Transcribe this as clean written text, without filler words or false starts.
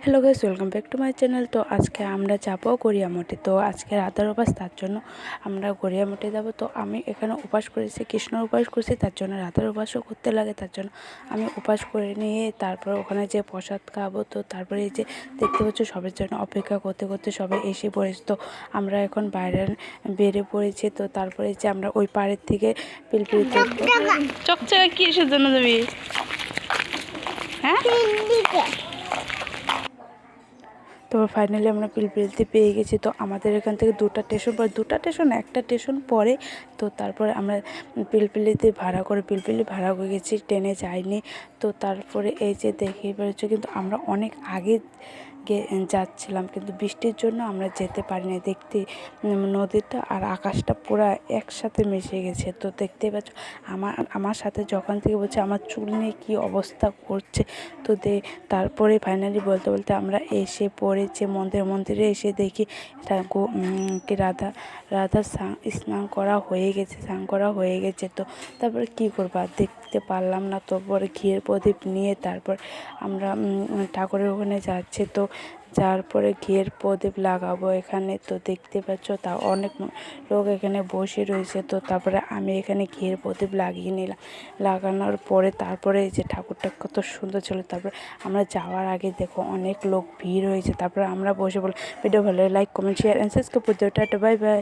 Hello guys, welcome back to my channel. তো আজকে আমরা যাবো গড়িয়ামঠে। তো আজকে রাধার উপাস, তার জন্য আমরা গড়িয়ামঠে যাব। তো আমি এখানে উপাস করেছি, কৃষ্ণর উপাস করছি, তার জন্য রাধার উপাসও করতে লাগে, তার জন্য আমি উপাস করে নিয়ে তারপর ওখানে যে প্রসাদ খাবো। তো তারপরে এই যে দেখতে পাচ্ছ সবের জন্য অপেক্ষা করতে করতে সবাই এসে পড়েছে। তো আমরা এখন বাইরে বেরিয়ে পড়েছি। তো তারপরে যে আমরা ওই পাড়ের থেকে পিলপিলি চকচকা কিসের জন্য যাবি? হ্যাঁ, তো ফাইনালি আমরা পিলপিলিতে পেয়ে গেছি। তো আমাদের এখান থেকে দুটা স্টেশন একটা স্টেশন পরে। তো তারপরে আমরা পিলপিলিতে পিলপিলি ভাড়া করে গেছি, ট্রেনে যাইনি। তো তারপরে এই যে দেখেই পেরেছো, কিন্তু আমরা অনেক আগে যাচ্ছিলাম, কিন্তু বৃষ্টির জন্য আমরা যেতে পারিনি। দেখতে নদীটা আর আকাশটা পুরো একসাথে মিশে গেছে। তো দেখতেই পাচ্ছ আমার সাথে যখন থেকে বলছে আমার চুল নিয়ে কী অবস্থা করছে। তো তারপরে ফাইনালি বলতে বলতে আমরা এসে পড়েছি মন্দিরে এসে দেখি কি রাধা স্নান করা হয়ে গেছে। তো তারপরে কী করবো, আর দেখতে পারলাম না। তারপরে ঘিয়ের প্রদীপ নিয়ে তারপর আমরা ঠাকুরের ওখানে যাচ্ছি। তো যার পরে ঘিয়ের প্রদীপ লাগাবো এখানে। তো দেখতে পাচ্ছ তা অনেক লোক এখানে বসে রয়েছে। তো তারপরে আমি এখানে ঘিয়ের প্রদীপ লাগিয়ে নিলাম। লাগানোর পরে তারপরে এই যে ঠাকুরটা কত সুন্দর ছিল। তারপরে আমরা যাওয়ার আগে দেখো অনেক লোক ভিড় হয়েছে। তারপরে আমরা বসে ভিডিও ভালো like comment share and subscribe করতে। Tata, bye by.